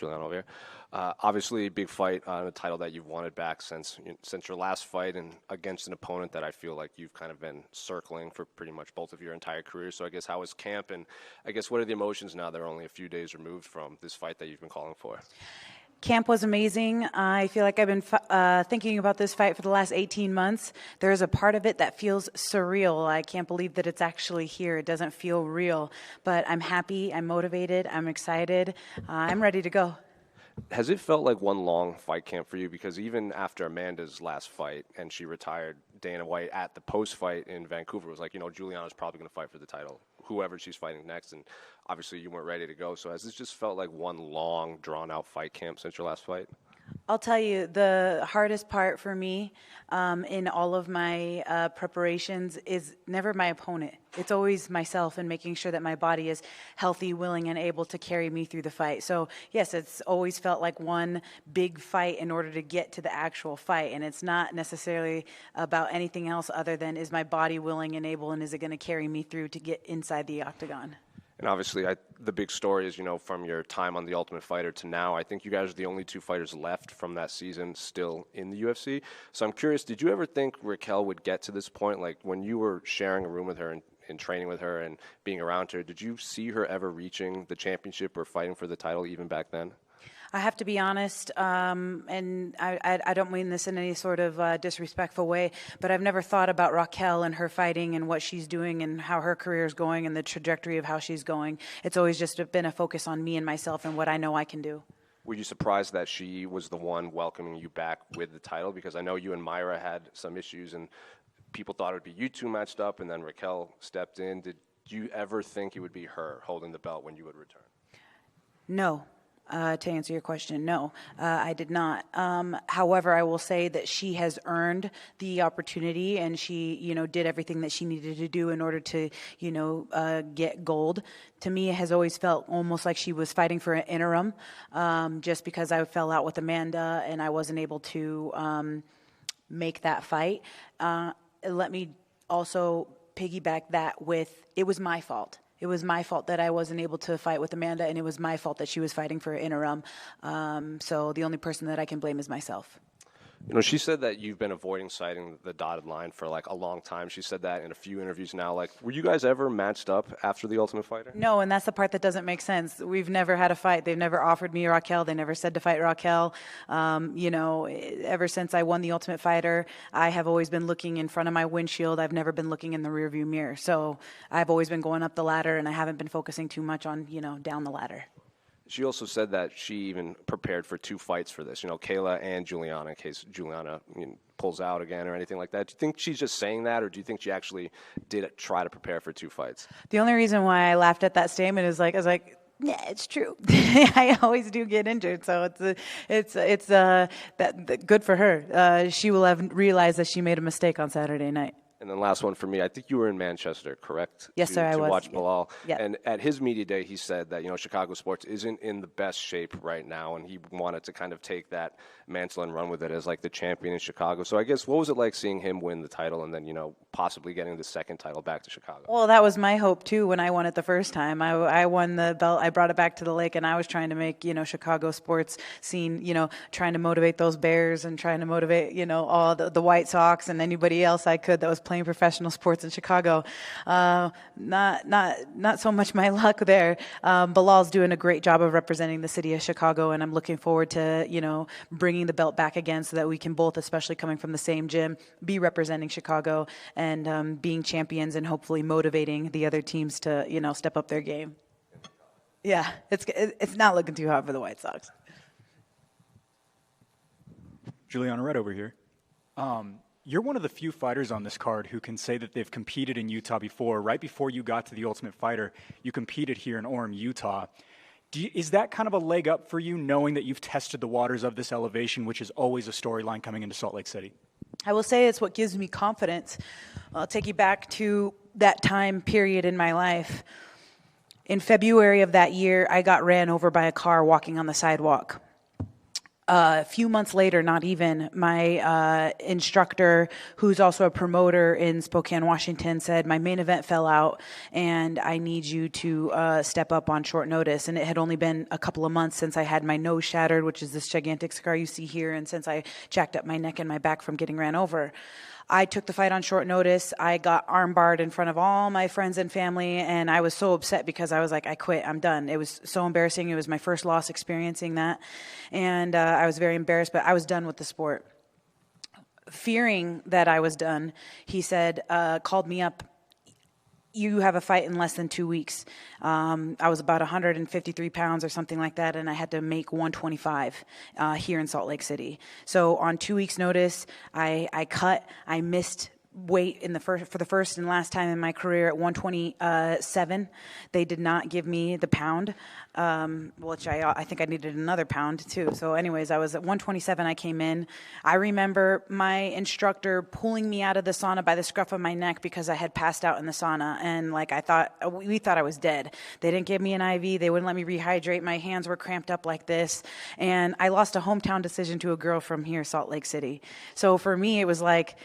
Julianna over here. Obviously, big fight on a title that you've wanted back since your last fight, and against an opponent that I feel like you've kind of been circling for pretty much both of your entire career. So I guess, how is camp, and I guess what are the emotions now that are only a few days removed from this fight that you've been calling for? Camp was amazing. I feel like I've been thinking about this fight for the last 18 months. There's a part of it that feels surreal. I can't believe that it's actually here. It doesn't feel real. But I'm happy, I'm motivated, I'm excited, I'm ready to go. Has it felt like one long fight camp for you? Because even after Amanda's last fight and she retired, Dana White at the post-fight in Vancouver was like, Julianna's probably going to fight for the title, whoever she's fighting next. And obviously you weren't ready to go. So has this just felt like one long, drawn-out fight camp since your last fight? I'll tell you, the hardest part for me in all of my preparations is never my opponent. It's always myself and making sure that my body is healthy, willing, and able to carry me through the fight. So, yes, it's always felt like one big fight in order to get to the actual fight. And it's not necessarily about anything else other than, is my body willing and able, and is it going to carry me through to get inside the octagon? And obviously, the big story is, from your time on The Ultimate Fighter to now, I think you guys are the only two fighters left from that season still in the UFC. So I'm curious, did you ever think Raquel would get to this point? Like, when you were sharing a room with her and training with her and being around her, did you see her ever reaching the championship or fighting for the title even back then? I have to be honest, and I don't mean this in any sort of disrespectful way, but I've never thought about Raquel and her fighting and what she's doing and how her career is going and the trajectory of how she's going. It's always just been a focus on me and myself and what I know I can do. Were you surprised that she was the one welcoming you back with the title? Because I know you and Myra had some issues and people thought it would be you two matched up, and then Raquel stepped in. Did you ever think it would be her holding the belt when you would return? No. To answer your question, no, I did not. However, I will say that she has earned the opportunity, and she, did everything that she needed to do in order to, get gold. To me, it has always felt almost like she was fighting for an interim, just because I fell out with Amanda and I wasn't able to make that fight. Let me also piggyback that with, it was my fault. It was my fault that I wasn't able to fight with Amanda, and it was my fault that she was fighting for interim. So the only person that I can blame is myself. She said that you've been avoiding citing the dotted line for like a long time. She said that in a few interviews now. Like, were you guys ever matched up after The Ultimate Fighter? No, and that's the part that doesn't make sense. We've never had a fight. They've never offered me Raquel. They never said to fight Raquel. Ever since I won The Ultimate Fighter, I have always been looking in front of my windshield. I've never been looking in the rearview mirror. So I've always been going up the ladder, and I haven't been focusing too much on, down the ladder. She also said that she even prepared for two fights for this, Kayla and Julianna, in case Julianna pulls out again or anything like that. Do you think she's just saying that, or do you think she actually did try to prepare for two fights? The only reason why I laughed at that statement is I was like, yeah, it's true. I always do get injured, so it's good for her. She will have realized that she made a mistake on Saturday night. And then last one for me, I think you were in Manchester, correct? Yes, sir, I was. To watch Bilal. Yeah. And at his media day, he said that, Chicago sports isn't in the best shape right now, and he wanted to kind of take that mantle and run with it as like the champion in Chicago. So I guess, what was it like seeing him win the title and then, possibly getting the second title back to Chicago? Well, that was my hope, too, when I won it the first time. I won the belt. I brought it back to the lake, and I was trying to make, Chicago sports scene, trying to motivate those Bears and trying to motivate, all the White Sox and anybody else I could that was playing professional sports in Chicago. Not so much my luck there. Bilal's doing a great job of representing the city of Chicago, and I'm looking forward to, bringing the belt back again so that we can both, especially coming from the same gym, be representing Chicago and being champions and hopefully motivating the other teams to, step up their game. Yeah, it's not looking too hot for the White Sox. Julianna, right over here. You're one of the few fighters on this card who can say that they've competed in Utah before. Right before you got to The Ultimate Fighter, you competed here in Orem, Utah. Is that kind of a leg up for you, knowing that you've tested the waters of this elevation, which is always a storyline coming into Salt Lake City? I will say it's what gives me confidence. I'll take you back to that time period in my life. In February of that year, I got ran over by a car walking on the sidewalk. A few months later, not even, my instructor, who's also a promoter in Spokane, Washington, said, my main event fell out and I need you to step up on short notice. And it had only been a couple of months since I had my nose shattered, which is this gigantic scar you see here, and since I jacked up my neck and my back from getting ran over. I took the fight on short notice. I got armbarred in front of all my friends and family, and I was so upset because I was like, I quit, I'm done. It was so embarrassing. It was my first loss experiencing that, and I was very embarrassed, but I was done with the sport. Fearing that I was done, he said, called me up, you have a fight in less than 2 weeks. I was about 153 pounds or something like that, and I had to make 125 here in Salt Lake City. So on 2 weeks' notice, I missed weight for the first and last time in my career at 127. They did not give me the pound, which I think I needed another pound too. So anyways, I was at 127. I came in. I remember my instructor pulling me out of the sauna by the scruff of my neck because I had passed out in the sauna, and we thought I was dead. They didn't give me an IV. They wouldn't let me rehydrate. My hands were cramped up like this, and I lost a hometown decision to a girl from here, Salt Lake City. So for me, it was like,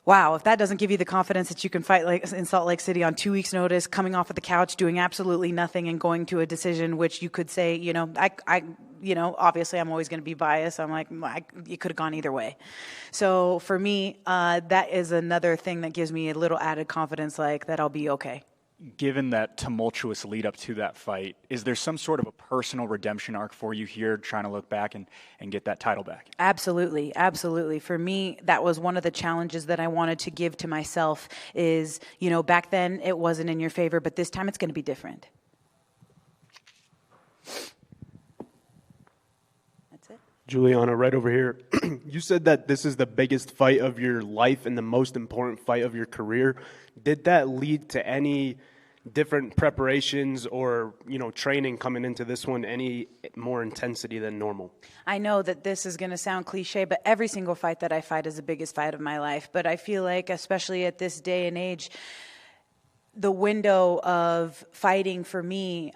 wow, if that doesn't give you the confidence that you can fight like in Salt Lake City on 2 weeks' notice, coming off of the couch, doing absolutely nothing, and going to a decision, which you could say, obviously I'm always going to be biased. I'm like, it could have gone either way. So for me, that is another thing that gives me a little added confidence, like that I'll be okay. Given that tumultuous lead up to that fight, is there some sort of a personal redemption arc for you here, trying to look back and get that title back? Absolutely, absolutely. For me, that was one of the challenges that I wanted to give to myself is, back then it wasn't in your favor, but this time it's going to be different. That's it. Julianna, right over here. You said that this is the biggest fight of your life and the most important fight of your career. Did that lead to any different preparations or, training coming into this one, any more intensity than normal? I know that this is going to sound cliche, but every single fight that I fight is the biggest fight of my life. But I feel like, especially at this day and age, the window of fighting for me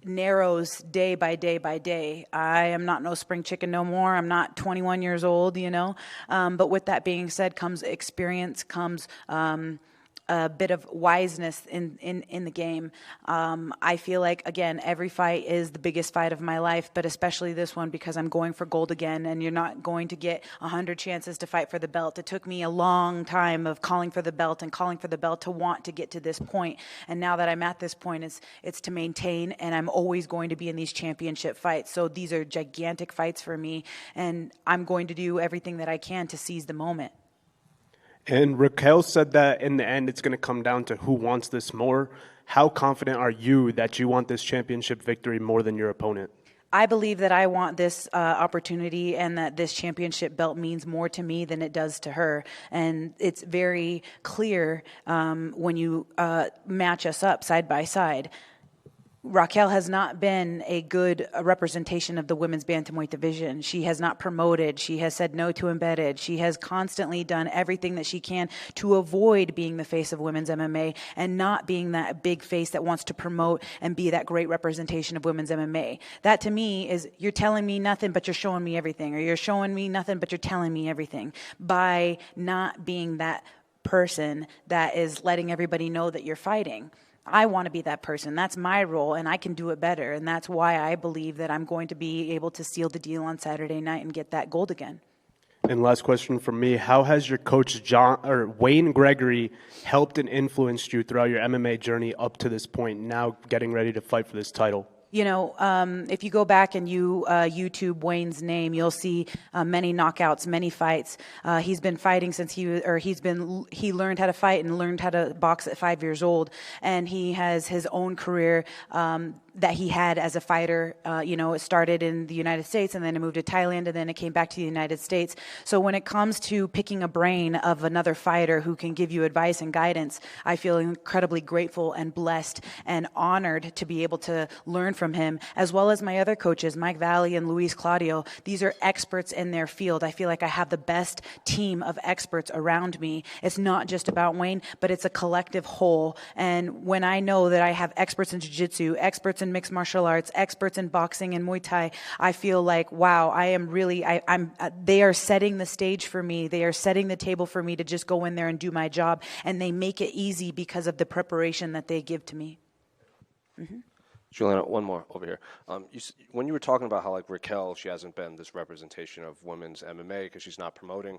narrows day by day by day. I am not no spring chicken no more. I'm not 21 years old, But with that being said comes experience, comes a bit of wiseness in the game. I feel like, again, every fight is the biggest fight of my life, but especially this one because I'm going for gold again, and you're not going to get 100 chances to fight for the belt. It took me a long time of calling for the belt to want to get to this point. And now that I'm at this point, it's to maintain, and I'm always going to be in these championship fights. So these are gigantic fights for me, and I'm going to do everything that I can to seize the moment. And Raquel said that in the end, it's going to come down to who wants this more. How confident are you that you want this championship victory more than your opponent? I believe that I want this opportunity and that this championship belt means more to me than it does to her. And it's very clear when you match us up side by side. Raquel has not been a good representation of the women's bantamweight division. She has not promoted. She has said no to embedded. She has constantly done everything that she can to avoid being the face of women's MMA and not being that big face that wants to promote and be that great representation of women's MMA. That to me is, you're telling me nothing, but you're showing me everything, or you're showing me nothing, but you're telling me everything, by not being that person that is letting everybody know that you're fighting. I want to be that person. That's my role, and I can do it better. And that's why I believe that I'm going to be able to seal the deal on Saturday night and get that gold again. And last question from me. How has your coach, Wayne Gregory, helped and influenced you throughout your MMA journey up to this point, now getting ready to fight for this title? If you go back and you YouTube Wayne's name, you'll see many knockouts, many fights. He's been fighting since he learned how to fight and learned how to box at 5 years old, and he has his own career that he had as a fighter. It started in the United States, and then it moved to Thailand, and then it came back to the United States. So when it comes to picking a brain of another fighter who can give you advice and guidance, I feel incredibly grateful and blessed and honored to be able to learn from from him, as well as my other coaches, Mike Valley and Luis Claudio. These are experts in their field. I feel like I have the best team of experts around me. It's not just about Wayne, but it's a collective whole. And when I know that I have experts in jiu-jitsu, experts in mixed martial arts, experts in boxing and Muay Thai, I feel like, wow, I am really, they are setting the stage for me. They are setting the table for me to just go in there and do my job. And they make it easy because of the preparation that they give to me. Mm-hmm. Julianna, one more over here. When you were talking about how, like, Raquel, she hasn't been this representation of women's MMA because she's not promoting,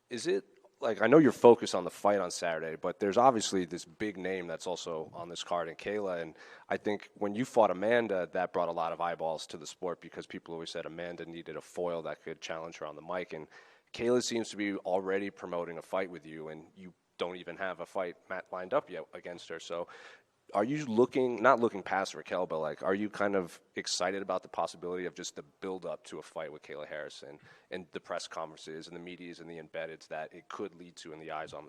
is it, like, I know you're focused on the fight on Saturday, but there's obviously this big name that's also on this card in Kayla, and I think when you fought Amanda, that brought a lot of eyeballs to the sport because people always said Amanda needed a foil that could challenge her on the mic, and Kayla seems to be already promoting a fight with you, and you don't even have a fight lined up yet against her. So are you not looking past Raquel, but, like, are you kind of excited about the possibility of just the build-up to a fight with Kayla Harrison and the press conferences and the medias and the embeddeds that it could lead to in the eyes on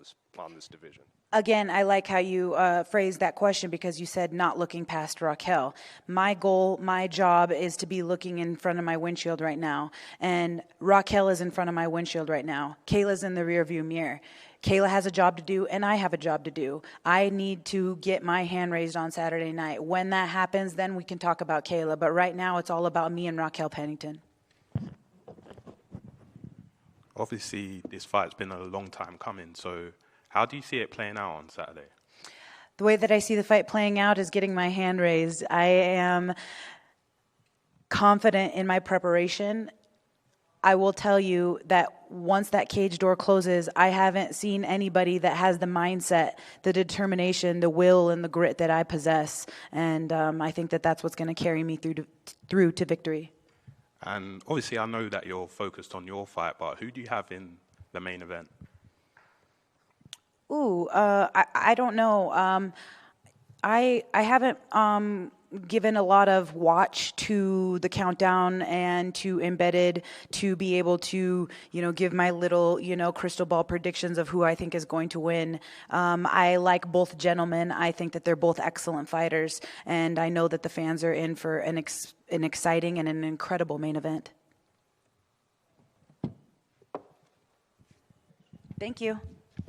this division? Again, I like how you phrased that question because you said not looking past Raquel. My goal, my job is to be looking in front of my windshield right now. And Raquel is in front of my windshield right now. Kayla's in the rearview mirror. Kayla has a job to do, and I have a job to do. I need to get my hand raised on Saturday night. When that happens, then we can talk about Kayla. But right now, it's all about me and Raquel Pennington. Obviously, this fight's been a long time coming, so how do you see it playing out on Saturday? The way that I see the fight playing out is getting my hand raised. I am confident in my preparation. I will tell you that once that cage door closes, I haven't seen anybody that has the mindset, the determination, the will, and the grit that I possess. And I think that that's what's going to carry me through to victory. And obviously, I know that you're focused on your fight, but who do you have in the main event? I don't know. I haven't given a lot of watch to the countdown and to Embedded to be able to, give my little, crystal ball predictions of who I think is going to win. I like both gentlemen. I think that they're both excellent fighters, and I know that the fans are in for an exciting and an incredible main event. Thank you.